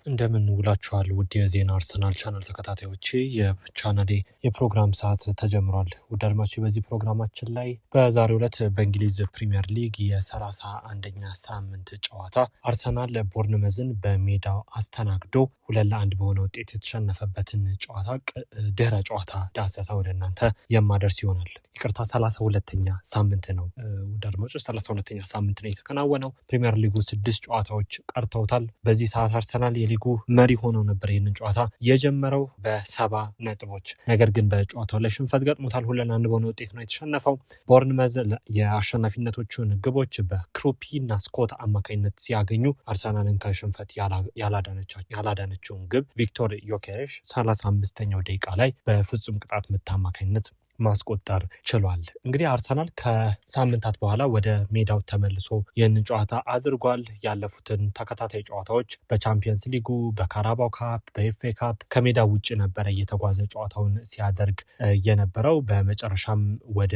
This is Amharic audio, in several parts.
እንደምን ውላችኋል ውድ የዜና አርሰናል ቻናል ተከታታዮቼ፣ የቻናሌ የፕሮግራም ሰዓት ተጀምሯል። ውድ አድማጮቼ፣ በዚህ ፕሮግራማችን ላይ በዛሬው ዕለት በእንግሊዝ ፕሪሚየር ሊግ የ31ኛ ሳምንት ጨዋታ አርሰናል ቦርንመዝን በሜዳው አስተናግዶ 2-1 በሆነ ውጤት የተሸነፈበትን ጨዋታ ድህረ ጨዋታ ዳሰሳ ወደ እናንተ የማደርስ ይሆናል። ይቅርታ 32ኛ ሳምንት ነው ውድ አድማጮች፣ 32ኛ ሳምንት ነው የተከናወነው። ፕሪሚየር ሊጉ 6 ጨዋታዎች ቀርተውታል። በዚህ ሰዓት አርሰናል የሊጉ መሪ ሆኖ ነበር ይህንን ጨዋታ የጀመረው በ70 ነጥቦች። ነገር ግን በጨዋታው ላይ ሽንፈት ገጥሞታል። 2-1 በሆነ ውጤት ነው የተሸነፈው። ቦርንመዝ የአሸናፊነቶቹን ግቦች በክሩፒ እና ስኮት አማካኝነት ሲያገኙ አርሰናልን ከሽንፈት ያላዳነችውን ግብ ቪክቶር ዮኬሬሽ 35ኛው ደቂቃ ላይ በፍጹም ቅጣት ምት አማካኝነት ማስቆጠር ችሏል። እንግዲህ አርሰናል ከሳምንታት በኋላ ወደ ሜዳው ተመልሶ ይህንን ጨዋታ አድርጓል። ያለፉትን ተከታታይ ጨዋታዎች በቻምፒየንስ ሊጉ፣ በካራባው ካፕ፣ በኤፍኤ ካፕ ከሜዳው ውጭ ነበረ እየተጓዘ ጨዋታውን ሲያደርግ የነበረው። በመጨረሻም ወደ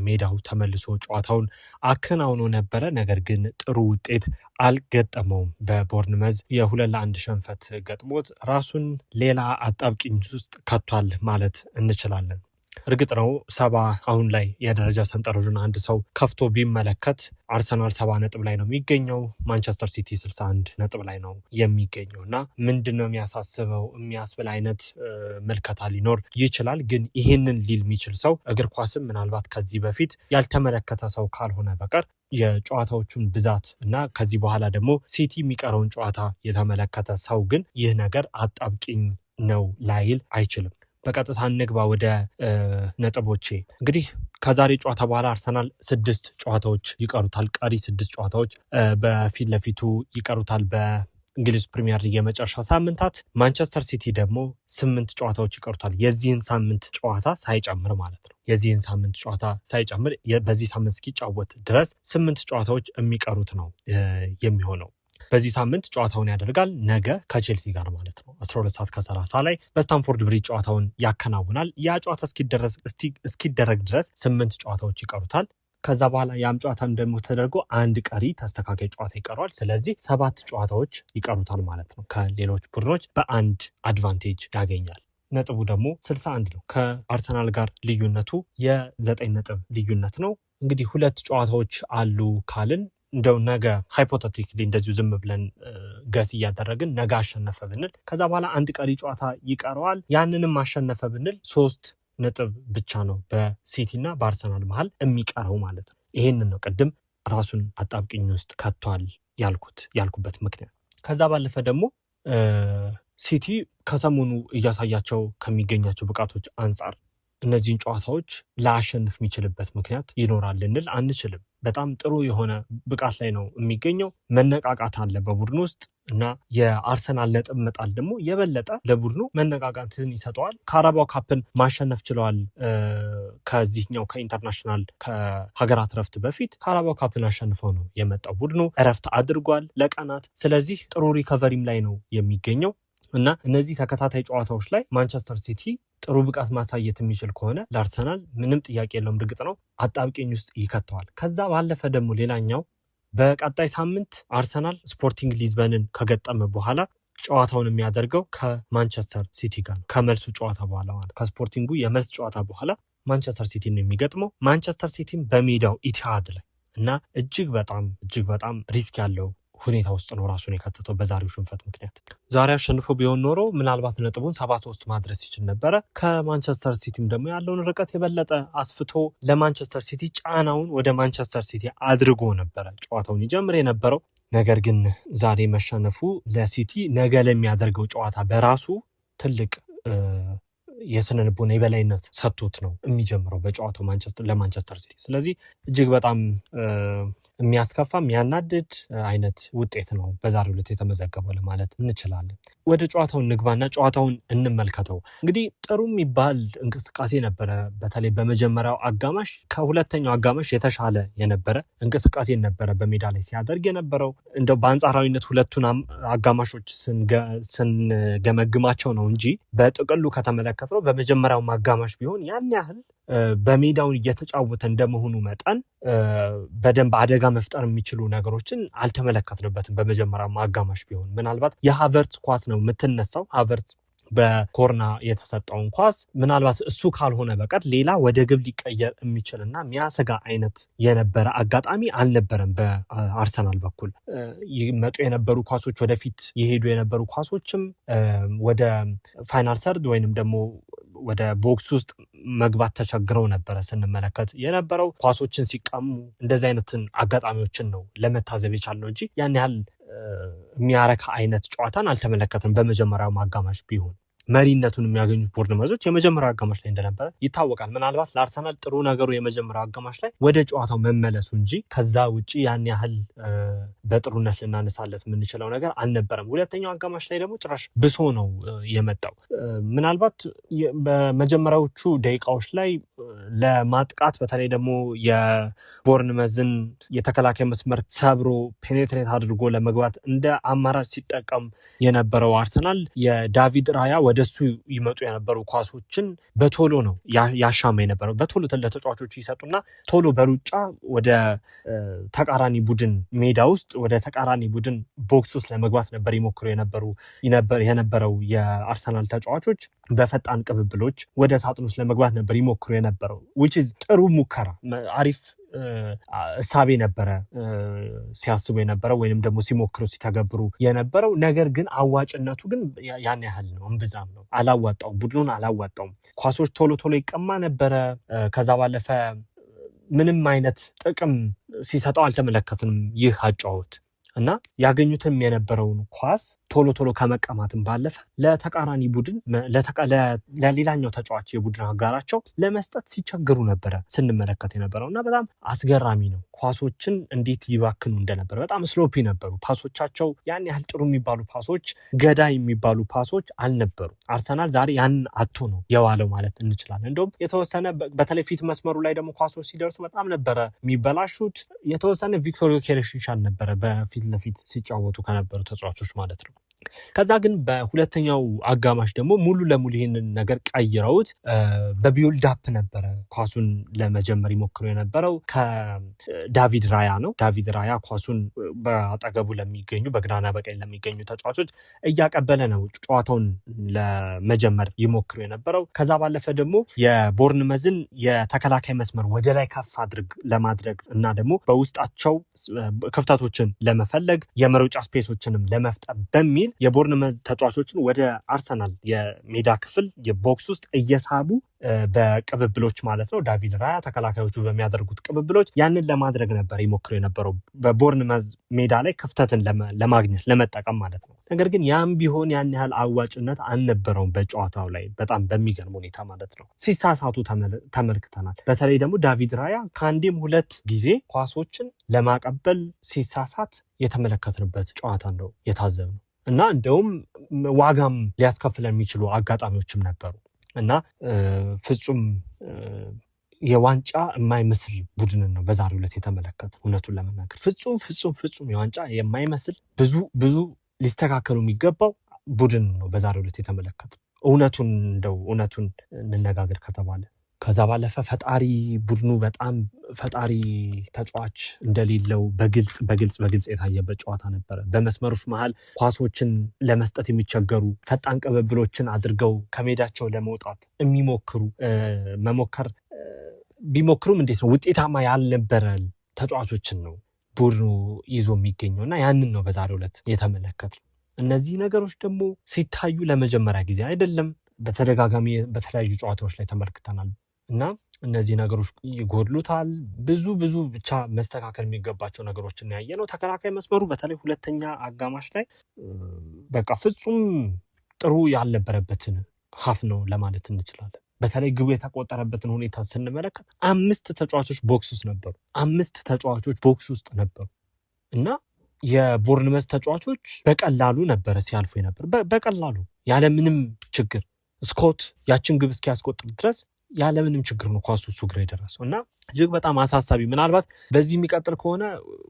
ሜዳው ተመልሶ ጨዋታውን አከናውኖ ነበረ። ነገር ግን ጥሩ ውጤት አልገጠመውም። በቦርንመዝ የ2-1 ሽንፈት ገጥሞት ራሱን ሌላ አጣብቂኝ ውስጥ ከቷል ማለት እንችላለን። እርግጥ ነው 70 አሁን ላይ የደረጃ ሰንጠረዡን አንድ ሰው ከፍቶ ቢመለከት አርሰናል 70 ነጥብ ላይ ነው የሚገኘው። ማንቸስተር ሲቲ 61 ነጥብ ላይ ነው የሚገኘው እና ምንድን ነው የሚያሳስበው የሚያስብል አይነት መልከታ ሊኖር ይችላል። ግን ይህንን ሊል የሚችል ሰው እግር ኳስም ምናልባት ከዚህ በፊት ያልተመለከተ ሰው ካልሆነ በቀር የጨዋታዎቹን ብዛት እና ከዚህ በኋላ ደግሞ ሲቲ የሚቀረውን ጨዋታ የተመለከተ ሰው ግን ይህ ነገር አጣብቂኝ ነው ላይል አይችልም። በቀጥታ እንግባ ወደ ነጥቦቼ። እንግዲህ ከዛሬ ጨዋታ በኋላ አርሰናል 6 ጨዋታዎች ይቀሩታል። ቀሪ 6 ጨዋታዎች በፊት ለፊቱ ይቀሩታል በእንግሊዝ ፕሪሚየር ሊግ የመጨረሻ ሳምንታት። ማንቸስተር ሲቲ ደግሞ 8 ጨዋታዎች ይቀሩታል፣ የዚህን ሳምንት ጨዋታ ሳይጨምር ማለት ነው። የዚህን ሳምንት ጨዋታ ሳይጨምር በዚህ ሳምንት እስኪጫወት ድረስ 8 ጨዋታዎች የሚቀሩት ነው የሚሆነው። በዚህ ሳምንት ጨዋታውን ያደርጋል ነገ ከቼልሲ ጋር ማለት ነው 12:30 ላይ በስታንፎርድ ብሪጅ ጨዋታውን ያከናውናል። ያ ጨዋታ እስኪደረግ ድረስ 8 ጨዋታዎች ይቀሩታል። ከዛ በኋላ ያም ጨዋታም ደግሞ ተደርጎ አንድ ቀሪ ተስተካካይ ጨዋታ ይቀረዋል። ስለዚህ 7 ጨዋታዎች ይቀሩታል ማለት ነው። ከሌሎች ቡድኖች በአንድ አድቫንቴጅ ያገኛል። ነጥቡ ደግሞ 61 ነው። ከአርሰናል ጋር ልዩነቱ የ9 ነጥብ ልዩነት ነው። እንግዲህ 2 ጨዋታዎች አሉ ካልን እንደው ነገ ሃይፖቴቲክሊ እንደዚሁ ዝም ብለን ገስ እያደረግን ነገ አሸነፈ ብንል ከዛ በኋላ አንድ ቀሪ ጨዋታ ይቀረዋል። ያንንም አሸነፈ ብንል 3 ነጥብ ብቻ ነው በሲቲ እና በአርሰናል መሀል የሚቀረው ማለት ነው። ይሄንን ነው ቅድም ራሱን አጣብቂኝ ውስጥ ከቷል ያልኩበት ምክንያት። ከዛ ባለፈ ደግሞ ሲቲ ከሰሞኑ እያሳያቸው ከሚገኛቸው ብቃቶች አንጻር እነዚህን ጨዋታዎች ላያሸንፍ የሚችልበት ምክንያት ይኖራል ልንል አንችልም። በጣም ጥሩ የሆነ ብቃት ላይ ነው የሚገኘው። መነቃቃት አለ በቡድኑ ውስጥ እና የአርሰናል ነጥብ መጣል ደግሞ የበለጠ ለቡድኑ መነቃቃትን ይሰጠዋል። ካራባው ካፕን ማሸነፍ ችለዋል። ከዚህኛው ከኢንተርናሽናል ከሀገራት እረፍት በፊት ካራባው ካፕን አሸንፈው ነው የመጣው። ቡድኑ እረፍት አድርጓል ለቀናት። ስለዚህ ጥሩ ሪከቨሪም ላይ ነው የሚገኘው እና እነዚህ ተከታታይ ጨዋታዎች ላይ ማንቸስተር ሲቲ ጥሩ ብቃት ማሳየት የሚችል ከሆነ ለአርሰናል ምንም ጥያቄ የለውም፣ እርግጥ ነው አጣብቂኝ ውስጥ ይከተዋል። ከዛ ባለፈ ደግሞ ሌላኛው በቀጣይ ሳምንት አርሰናል ስፖርቲንግ ሊዝበንን ከገጠመ በኋላ ጨዋታውን የሚያደርገው ከማንቸስተር ሲቲ ጋር ነው። ከመልሱ ጨዋታ በኋላ ማለት ከስፖርቲንጉ የመልስ ጨዋታ በኋላ ማንቸስተር ሲቲን የሚገጥመው። ማንቸስተር ሲቲን በሜዳው ኢቲሃድ ላይ እና እጅግ በጣም ሪስክ ያለው ሁኔታ ውስጥ ነው ራሱን የከተተው በዛሬው ሽንፈት ምክንያት። ዛሬ አሸንፎ ቢሆን ኖሮ ምናልባት ነጥቡን 73 ማድረስ ይችል ነበረ። ከማንቸስተር ሲቲም ደግሞ ያለውን ርቀት የበለጠ አስፍቶ ለማንቸስተር ሲቲ ጫናውን ወደ ማንቸስተር ሲቲ አድርጎ ነበረ ጨዋታውን ይጀምር የነበረው። ነገር ግን ዛሬ መሸነፉ ለሲቲ ነገ ለሚያደርገው ጨዋታ በራሱ ትልቅ የስነ ልቦና የበላይነት ሰጥቶት ነው የሚጀምረው በጨዋታው ለማንቸስተር ሲቲ። ስለዚህ እጅግ በጣም የሚያስከፋ የሚያናድድ አይነት ውጤት ነው በዛሬው ዕለት የተመዘገበው ለማለት እንችላለን። ወደ ጨዋታው እንግባና ጨዋታውን እንመልከተው። እንግዲህ ጥሩ የሚባል እንቅስቃሴ ነበረ። በተለይ በመጀመሪያው አጋማሽ ከሁለተኛው አጋማሽ የተሻለ የነበረ እንቅስቃሴ ነበረ በሜዳ ላይ ሲያደርግ የነበረው። እንደው በአንጻራዊነት ሁለቱን አጋማሾች ስንገመግማቸው ነው እንጂ በጥቅሉ ከተመለከተው ተቆጥሮ በመጀመሪያው ማጋማሽ ቢሆን ያን ያህል በሜዳው እየተጫወተ እንደመሆኑ መጠን በደንብ አደጋ መፍጠር የሚችሉ ነገሮችን አልተመለከትንበትም። በመጀመሪያው ማጋማሽ ቢሆን ምናልባት የሃቨርትዝ ኳስ ነው የምትነሳው። ሃቨርትዝ በኮርና የተሰጠውን ኳስ ምናልባት እሱ ካልሆነ በቀር ሌላ ወደ ግብ ሊቀየር የሚችልና የሚያሰጋ አይነት የነበረ አጋጣሚ አልነበረም። በአርሰናል በኩል ይመጡ የነበሩ ኳሶች፣ ወደፊት የሄዱ የነበሩ ኳሶችም ወደ ፋይናል ሰርድ ወይንም ደግሞ ወደ ቦክስ ውስጥ መግባት ተቸግረው ነበረ ስንመለከት የነበረው። ኳሶችን ሲቀሙ እንደዚህ አይነትን አጋጣሚዎችን ነው ለመታዘብ የቻልነው እንጂ ያን ያህል የሚያረካ አይነት ጨዋታን አልተመለከትንም። በመጀመሪያው ማጋማሽ ቢሆን መሪነቱን የሚያገኙት ቦርንመዞች የመጀመሪያው አጋማሽ ላይ እንደነበረ ይታወቃል። ምናልባት ለአርሰናል ጥሩ ነገሩ የመጀመሪያው አጋማሽ ላይ ወደ ጨዋታው መመለሱ እንጂ ከዛ ውጪ ያን ያህል በጥሩነት ልናነሳለት የምንችለው ነገር አልነበረም። ሁለተኛው አጋማሽ ላይ ደግሞ ጭራሽ ብሶ ነው የመጣው። ምናልባት በመጀመሪያዎቹ ደቂቃዎች ላይ ለማጥቃት በተለይ ደግሞ የቦርንመዝን የተከላካይ መስመር ሰብሮ ፔኔትሬት አድርጎ ለመግባት እንደ አማራጭ ሲጠቀም የነበረው አርሰናል የዳቪድ ራያ ወደሱ ይመጡ የነበሩ ኳሶችን በቶሎ ነው ያሻማ የነበረው። በቶሎ ለተጫዋቾቹ ይሰጡና ቶሎ በሩጫ ወደ ተቃራኒ ቡድን ሜዳ ውስጥ ወደ ተቃራኒ ቡድን ቦክስ ውስጥ ለመግባት ነበር ይሞክሩ የነበረው የአርሰናል ተጫዋቾች በፈጣን ቅብብሎች ወደ ሳጥን ውስጥ ለመግባት ነበር ይሞክሩ የነበረው። which is ጥሩ ሙከራ፣ አሪፍ እሳቤ ነበረ ሲያስቡ የነበረው ወይንም ደግሞ ሲሞክሩ ሲተገብሩ የነበረው። ነገር ግን አዋጭነቱ ግን ያን ያህል ነው፣ እምብዛም ነው። አላዋጣውም፣ ቡድኑን አላዋጣውም። ኳሶች ቶሎ ቶሎ ይቀማ ነበረ። ከዛ ባለፈ ምንም አይነት ጥቅም ሲሰጠው አልተመለከትንም ይህ አጫወት እና ያገኙትም የነበረውን ኳስ ቶሎ ቶሎ ከመቀማትም ባለፈ ለተቃራኒ ቡድን ለሌላኛው ተጫዋች የቡድን አጋራቸው ለመስጠት ሲቸግሩ ነበረ ስንመለከት የነበረው እና በጣም አስገራሚ ነው። ኳሶችን እንዴት ይባክኑ እንደነበረ በጣም ስሎፒ ነበሩ ፓሶቻቸው። ያን ያህል ጥሩ የሚባሉ ፓሶች፣ ገዳይ የሚባሉ ፓሶች አልነበሩ። አርሰናል ዛሬ ያን አቶ ነው የዋለው ማለት እንችላለን። እንደውም የተወሰነ በተለይ ፊት መስመሩ ላይ ደግሞ ኳሶች ሲደርሱ በጣም ነበረ የሚበላሹት። የተወሰነ ቪክቶር ዮኬሬሽ ይሻል ነበረ በፊት ለፊት ሲጫወቱ ከነበሩ ተጫዋቾች ማለት ነው። ከዛ ግን በሁለተኛው አጋማሽ ደግሞ ሙሉ ለሙሉ ይህንን ነገር ቀይረውት በቢውልድ አፕ ነበረ ኳሱን ለመጀመር ይሞክሩ የነበረው። ከዳቪድ ራያ ነው። ዳቪድ ራያ ኳሱን በአጠገቡ ለሚገኙ በግራና በቀኝ ለሚገኙ ተጫዋቾች እያቀበለ ነው ጨዋታውን ለመጀመር ይሞክሩ የነበረው። ከዛ ባለፈ ደግሞ የቦርንመዝን የተከላካይ መስመር ወደ ላይ ከፍ ለማድረግ እና ደግሞ በውስጣቸው ክፍተቶችን ለመፈለግ የመሮጫ ስፔሶችንም ለመፍጠር በሚል የቦርንመዝ ተጫዋቾችን ወደ አርሰናል የሜዳ ክፍል የቦክስ ውስጥ እየሳቡ በቅብብሎች ማለት ነው ዳቪድ ራያ ተከላካዮቹ በሚያደርጉት ቅብብሎች ያንን ለማድረግ ነበር ይሞክሩ የነበረው በቦርንመዝ ሜዳ ላይ ክፍተትን ለማግኘት ለመጠቀም ማለት ነው። ነገር ግን ያም ቢሆን ያን ያህል አዋጭነት አልነበረውም በጨዋታው ላይ በጣም በሚገርም ሁኔታ ማለት ነው። ሲሳሳቱ ተመልክተናል። በተለይ ደግሞ ዳቪድ ራያ ከአንዴም ሁለት ጊዜ ኳሶችን ለማቀበል ሲሳሳት የተመለከትንበት ጨዋታ ነው የታዘብነው እና እንደውም ዋጋም ሊያስከፍለን የሚችሉ አጋጣሚዎችም ነበሩ እና ፍጹም የዋንጫ የማይመስል ቡድንን ነው በዛሬው ዕለት የተመለከተ። እውነቱን ለመናገር ፍጹም የዋንጫ የማይመስል ብዙ ሊስተካከሉ የሚገባው ቡድን ነው በዛሬው ዕለት የተመለከተ። እውነቱን እንነጋገር ከተባለ ከዛ ባለፈ ፈጣሪ ቡድኑ በጣም ፈጣሪ ተጫዋች እንደሌለው በግልጽ የታየበት ጨዋታ ነበረ። በመስመሮች መሃል ኳሶችን ለመስጠት የሚቸገሩ ፈጣን ቅብብሎችን አድርገው ከሜዳቸው ለመውጣት ቢሞክሩም እንዴት ነው ውጤታማ ያልነበረ ተጫዋቾችን ነው ቡድኑ ይዞ የሚገኘው እና ያንን ነው በዛሬው ዕለት የተመለከትነው። እነዚህ ነገሮች ደግሞ ሲታዩ ለመጀመሪያ ጊዜ አይደለም፣ በተደጋጋሚ በተለያዩ ጨዋታዎች ላይ ተመልክተናል እና እነዚህ ነገሮች ይጎድሉታል። ብዙ ብቻ መስተካከል የሚገባቸው ነገሮችን ያየ ነው። ተከላካይ መስመሩ በተለይ ሁለተኛ አጋማሽ ላይ በቃ ፍጹም ጥሩ ያልነበረበትን ሀፍ ነው ለማለት እንችላለን። በተለይ ግቡ የተቆጠረበትን ሁኔታ ስንመለከት 5 ተጫዋቾች ቦክስ ውስጥ ነበሩ እና የቦርንመዝ ተጫዋቾች በቀላሉ ነበረ ሲያልፉ የነበር በቀላሉ ያለምንም ችግር ስኮት ያችን ግብ እስኪያስቆጥር ድረስ ያለምንም ችግር ነው ኳሱ እሱ ግራ የደረሰው እና እጅግ በጣም አሳሳቢ። ምናልባት በዚህ የሚቀጥል ከሆነ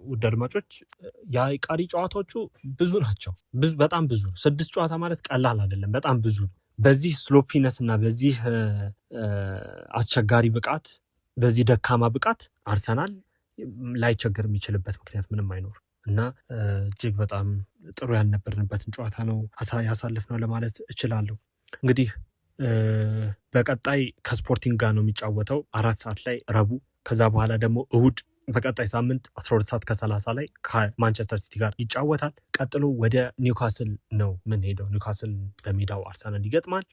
ውድ አድማጮች የቀሪ ጨዋታዎቹ ብዙ ናቸው። በጣም ብዙ ነው። 6 ጨዋታ ማለት ቀላል አይደለም፣ በጣም ብዙ ነው። በዚህ ስሎፒነስ እና በዚህ አስቸጋሪ ብቃት በዚህ ደካማ ብቃት አርሰናል ላይቸገር የሚችልበት ምክንያት ምንም አይኖርም እና እጅግ በጣም ጥሩ ያልነበርንበትን ጨዋታ ነው ያሳለፍነው ለማለት እችላለሁ። እንግዲህ በቀጣይ ከስፖርቲንግ ጋር ነው የሚጫወተው 4 ሰዓት ላይ ረቡዕ። ከዛ በኋላ ደግሞ እሁድ በቀጣይ ሳምንት 12:30 ላይ ከማንቸስተር ሲቲ ጋር ይጫወታል። ቀጥሎ ወደ ኒውካስል ነው የምንሄደው። ኒውካስል በሜዳው አርሰናል ይገጥማል።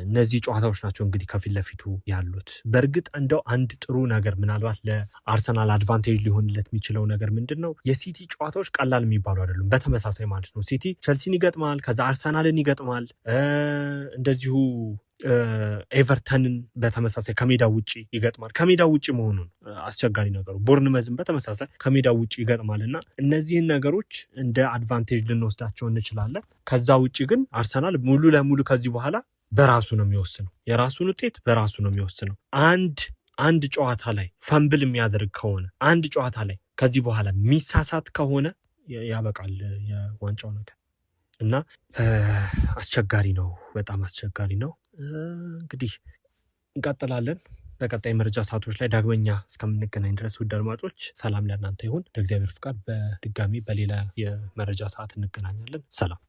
እነዚህ ጨዋታዎች ናቸው እንግዲህ ከፊት ለፊቱ ያሉት። በእርግጥ እንደው አንድ ጥሩ ነገር ምናልባት ለአርሰናል አድቫንቴጅ ሊሆንለት የሚችለው ነገር ምንድን ነው? የሲቲ ጨዋታዎች ቀላል የሚባሉ አይደሉም። በተመሳሳይ ማለት ነው ሲቲ ቸልሲን ይገጥማል፣ ከዛ አርሰናልን ይገጥማል፣ እንደዚሁ ኤቨርተንን በተመሳሳይ ከሜዳው ውጭ ይገጥማል። ከሜዳው ውጭ መሆኑን አስቸጋሪ ነገሩ ቦርንመዝን በተመሳሳይ ከሜዳው ውጭ ይገጥማል እና እነዚህን ነገሮች እንደ አድቫንቴጅ ልንወስዳቸው እንችላለን። ከዛ ውጭ ግን አርሰናል ሙሉ ለሙሉ ከዚህ በኋላ በራሱ ነው የሚወስነው። የራሱን ውጤት በራሱ ነው የሚወስነው። አንድ ጨዋታ ላይ ፈንብል የሚያደርግ ከሆነ አንድ ጨዋታ ላይ ከዚህ በኋላ የሚሳሳት ከሆነ ያበቃል የዋንጫው ነገር እና አስቸጋሪ ነው፣ በጣም አስቸጋሪ ነው። እንግዲህ እንቀጥላለን። በቀጣይ መረጃ ሰዓቶች ላይ ዳግመኛ እስከምንገናኝ ድረስ ውድ አድማጮች ሰላም ለእናንተ ይሁን። ለእግዚአብሔር ፍቃድ በድጋሚ በሌላ የመረጃ ሰዓት እንገናኛለን። ሰላም።